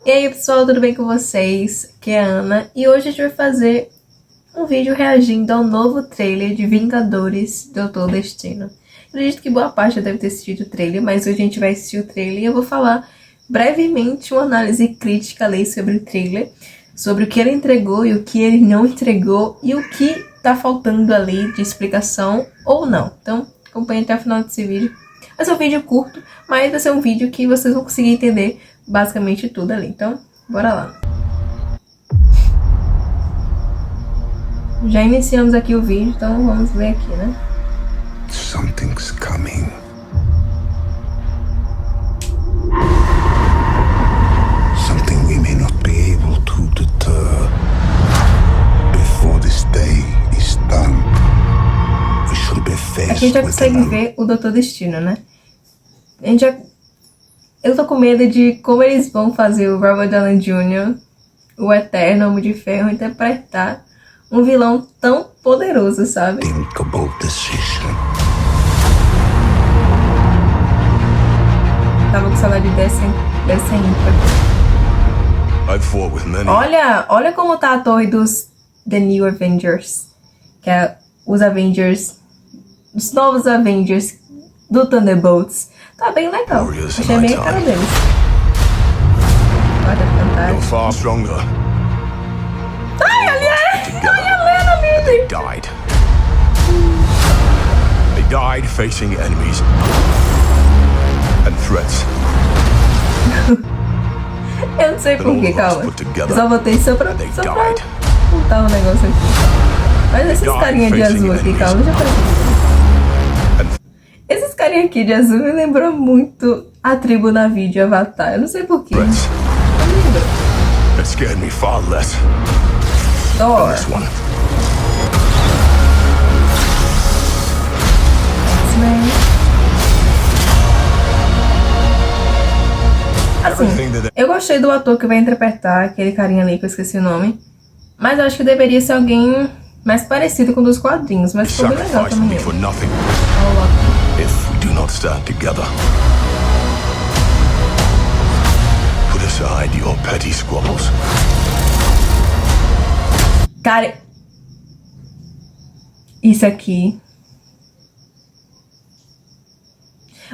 E aí pessoal, tudo bem com vocês? Aqui é a Ana e hoje a gente vai fazer um vídeo reagindo ao novo trailer de Vingadores Doutor Destino. Eu acredito que boa parte já deve ter assistido o trailer, mas hoje a gente vai assistir o trailer e eu vou falar brevemente uma análise crítica ali sobre o trailer, sobre o que ele entregou e o que ele não entregou e o que tá faltando ali de explicação ou não. Então acompanhe até o final desse vídeo. Vai ser um vídeo curto, mas vai ser um vídeo que vocês vão conseguir entender basicamente tudo ali. Então, bora lá. Já iniciamos aqui o vídeo, então vamos ver aqui, né? Something's coming. Something we may not be able to deter. Before this day is done, we should be faced Aqui a gente já with consegue ver o Doutor Destino, né? Eu tô com medo de como eles vão fazer o Robert Downey Jr., o Eterno Homem de Ferro, interpretar um vilão tão poderoso, sabe? unthinkable decision. Tava com saudade dessa intro. I've fought with many. Olha como tá a torre dos The New Avengers, que é os novos Avengers do Thunderbolts. Tá bem legal. Achei meio a cara deles. Guarda You're fantasma. far stronger. Ai, ali é! They died. They died facing enemies and threats. Eu não sei porquê, calma. Eu só botei só pra montar um negócio aqui. Mas esses carinha de azul aqui, calma, já parece. Esses carinha aqui de azul me lembrou muito a tribo na vídeo Avatar. Eu não sei porquê. Eu lembro. It scared me far less Thor. than this one. Assim, eu gostei do ator que vai interpretar aquele carinha ali que eu esqueci o nome. Mas eu acho que deveria ser alguém mais parecido com um dos quadrinhos. Mas ficou bem legal Sacrifice também. me for nothing Olha if we do not stand together. Put aside your petty squabbles. cara, isso aqui.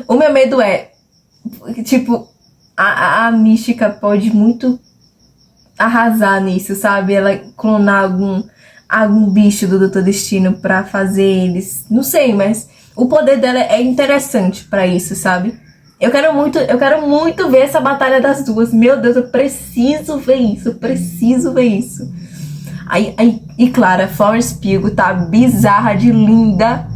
O meu medo é, tipo, a Mística pode muito arrasar nisso, sabe? Ela clonar algum bicho do Doutor Destino pra fazer eles. Não sei, mas o poder dela é interessante pra isso, sabe? Eu quero muito ver essa batalha das duas. Meu Deus, eu preciso ver isso. E claro, a Florence Pugh tá bizarra de linda.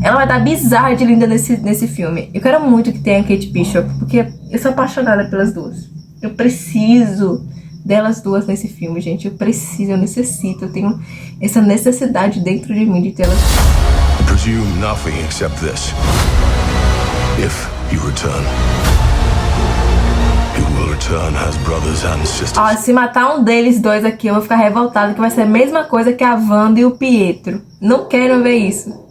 Ela vai estar bizarra de linda nesse filme. Eu quero muito que tenha a Kate Bishop, porque eu sou apaixonada pelas duas. Eu preciso delas duas nesse filme, gente. Eu necessito. Eu tenho essa necessidade dentro de mim de tê-las. I presume nothing except this. If you return, you will return as brothers and sisters. Ó, se matar um deles dois aqui, eu vou ficar revoltada, que vai ser a mesma coisa que a Wanda e o Pietro. Não quero ver isso.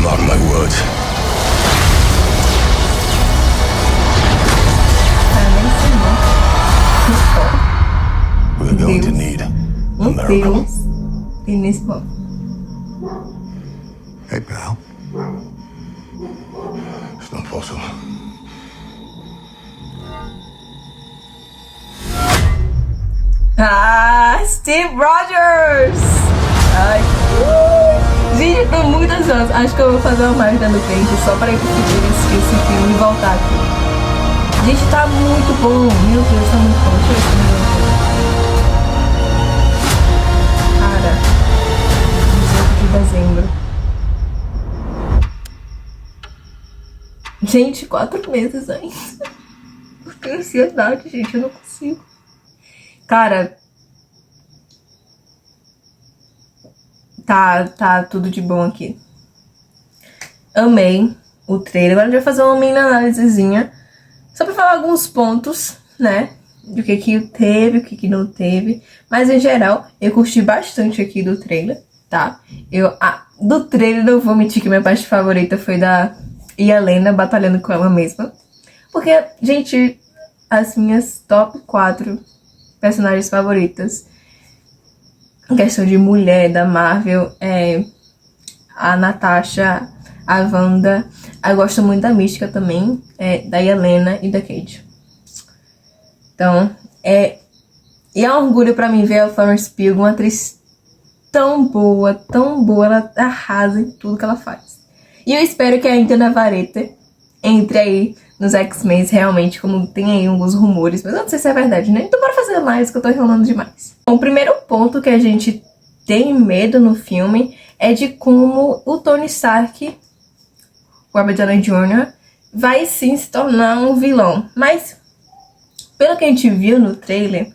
Mark my words. We're going to need a miracle. E nesse bom. Hey, pal. It's not possible. Ah, Steve Rogers! Ai, gente, eu tô muito ansiosa. Acho que eu vou fazer uma mágica no peito só pra eu conseguir esse filme e voltar aqui. Gente, tá muito bom. Meu Deus, tá muito bom. Deixa eu ver se eu cara, 18 de dezembro. Gente, 4 meses ainda. Eu tenho ansiedade, gente. Eu não consigo. Cara, tá tudo de bom aqui. Amei o trailer. Agora a gente vai fazer uma mini análisezinha. Só pra falar alguns pontos, né? Do que teve, o que não teve. Mas em geral, eu curti bastante aqui do trailer. tá? Do trailer, não vou mentir que minha parte favorita foi da Yelena batalhando com ela mesma. Porque, gente, as minhas top 4 personagens favoritas em questão de mulher da Marvel é a Natasha, a Wanda. Eu gosto muito da Mística também, da Yelena e da Kate. Então, e é um orgulho pra mim ver a Florence Pugh, uma atriz tão boa, ela arrasa em tudo que ela faz. E eu espero que a Índia Navarrete entre aí nos X-Men realmente, como tem aí alguns rumores, mas eu não sei se é verdade, né? Então bora fazer mais, que eu tô enrolando demais. Bom, o primeiro ponto que a gente tem medo no filme é de como o Tony Stark, o Robert Downey Jr., vai sim se tornar um vilão. Mas, pelo que a gente viu no trailer,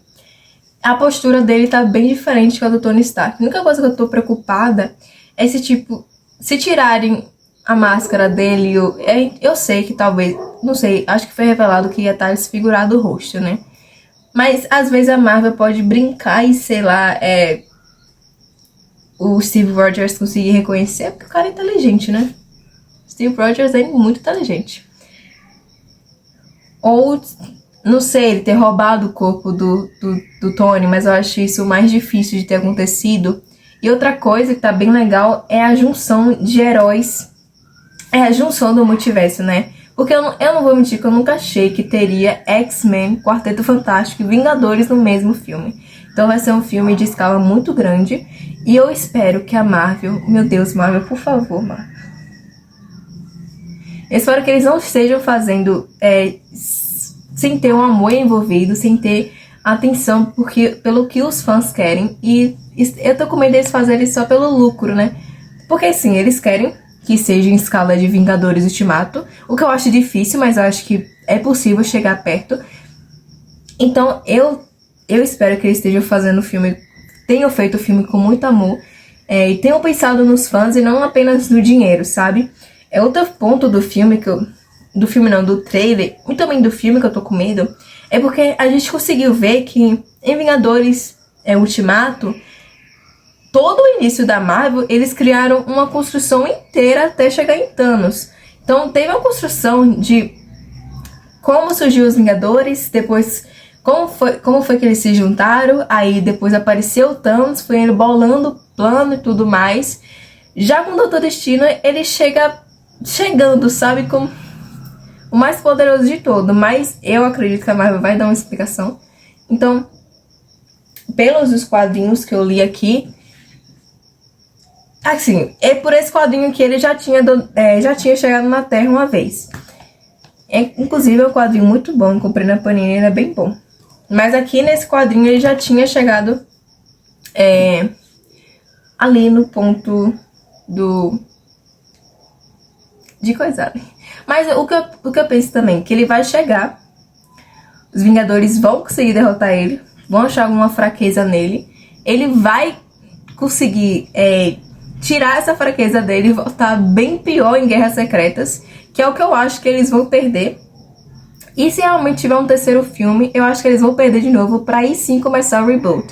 a postura dele tá bem diferente da do Tony Stark. A única coisa que eu tô preocupada é se tirarem a máscara dele, eu sei que talvez, não sei, acho que foi revelado que ia estar desfigurado o rosto, né? Mas às vezes a Marvel pode brincar e, sei lá, o Steve Rogers conseguir reconhecer, porque o cara é inteligente, né? Steve Rogers é muito inteligente. Ou, não sei, ele ter roubado o corpo do Tony, mas eu acho isso mais difícil de ter acontecido. E outra coisa que tá bem legal é a junção de heróis. É a junção do multiverso, né? Porque eu não vou mentir que eu nunca achei que teria X-Men, Quarteto Fantástico e Vingadores no mesmo filme. Então vai ser um filme de escala muito grande. E eu espero que a Marvel... Meu Deus, Marvel, por favor, Marvel. Eu espero que eles não estejam fazendo sem ter um amor envolvido, sem ter atenção pelo que os fãs querem. E eu tô com medo deles fazerem só pelo lucro, né? Porque sim, eles querem que seja em escala de Vingadores Ultimato, o que eu acho difícil, mas eu acho que é possível chegar perto. Então eu espero que eles estejam fazendo o filme, tenham feito o filme com muito amor, e tenham pensado nos fãs e não apenas no dinheiro, sabe? Outro ponto do filme do trailer, e também do filme que eu tô com medo, é porque a gente conseguiu ver que em Vingadores Ultimato, todo o início da Marvel, eles criaram uma construção inteira até chegar em Thanos. Então teve uma construção de como surgiu os Vingadores, depois como foi que eles se juntaram, aí depois apareceu o Thanos, foi ele bolando plano e tudo mais. Já com o Doutor Destino, ele chegando, sabe, como o mais poderoso de todo. Mas eu acredito que a Marvel vai dar uma explicação. Então, pelos quadrinhos que eu li aqui, assim, é por esse quadrinho que ele já tinha chegado na Terra uma vez. Inclusive é um quadrinho muito bom, comprei na Panini, ele é bem bom. Mas aqui nesse quadrinho ele já tinha chegado ali no ponto de coisar. Mas o que eu penso também, que ele vai chegar, os Vingadores vão conseguir derrotar ele, vão achar alguma fraqueza nele, ele vai conseguir tirar essa fraqueza dele e voltar bem pior em Guerras Secretas, que é o que eu acho que eles vão perder. E se realmente tiver um terceiro filme, eu acho que eles vão perder de novo pra aí sim começar o reboot.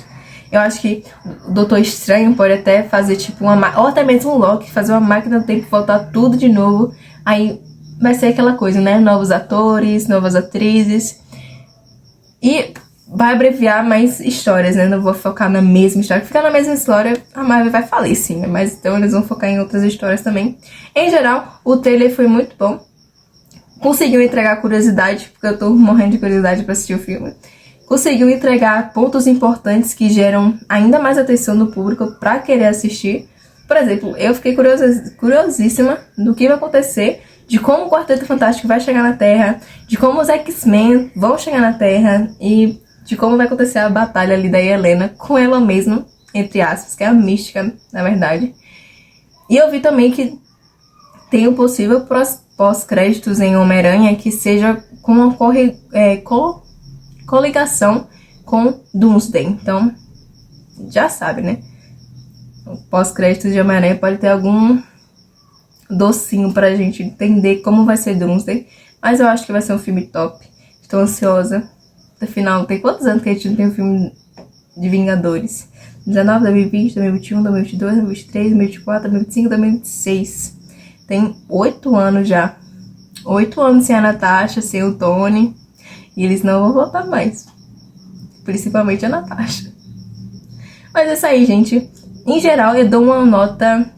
Eu acho que o Doutor Estranho pode até fazer tipo ou até mesmo o Loki, fazer uma máquina do tempo, voltar tudo de novo. Aí vai ser aquela coisa, né? Novos atores, novas atrizes. E vai abreviar mais histórias, né? Não vou focar na mesma história. Ficar na mesma história, a Marvel vai falir, sim. Mas então eles vão focar em outras histórias também. Em geral, o trailer foi muito bom. Conseguiu entregar curiosidade, porque eu tô morrendo de curiosidade pra assistir o filme. Conseguiu entregar pontos importantes que geram ainda mais atenção do público pra querer assistir. Por exemplo, eu fiquei curiosíssima do que vai acontecer, de como o Quarteto Fantástico vai chegar na Terra, de como os X-Men vão chegar na Terra e de como vai acontecer a batalha ali da Helena com ela mesma, entre aspas, que é a Mística, na verdade. E eu vi também que tem um possível pós-créditos em Homem-Aranha que seja com uma coligação com Doomsday. Então, já sabe, né? O pós-créditos de Homem-Aranha pode ter algum docinho pra gente entender como vai ser Doomsday. Mas eu acho que vai ser um filme top. Estou ansiosa. Afinal, tem quantos anos que a gente não tem um filme de Vingadores? 2019, 2020, 2021, 2022, 2023, 2024, 2025, 2026. Tem 8 anos já. 8 anos sem a Natasha, sem o Tony. E eles não vão voltar mais. Principalmente a Natasha. Mas é isso aí, gente. Em geral, eu dou uma nota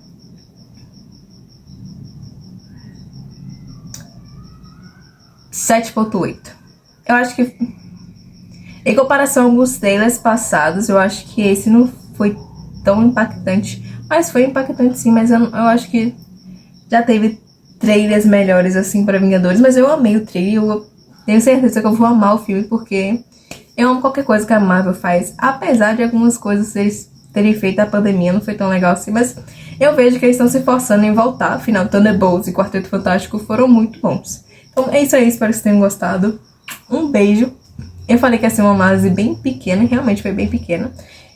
7.8. Eu acho que, em comparação a alguns trailers passados, eu acho que esse não foi tão impactante. Mas foi impactante sim, mas eu acho que já teve trailers melhores assim para Vingadores. Mas eu amei o trailer, eu tenho certeza que eu vou amar o filme, porque eu amo qualquer coisa que a Marvel faz. Apesar de algumas coisas eles terem feito a pandemia, não foi tão legal assim, mas eu vejo que eles estão se esforçando em voltar. Afinal, Thunderbolts e Quarteto Fantástico foram muito bons. Então é isso aí, espero que vocês tenham gostado. Um beijo. Eu falei que ia ser uma análise bem pequena, e realmente foi bem pequena.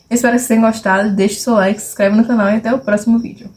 Eu espero que vocês tenham gostado. Deixe seu like, se inscreve no canal e até o próximo vídeo.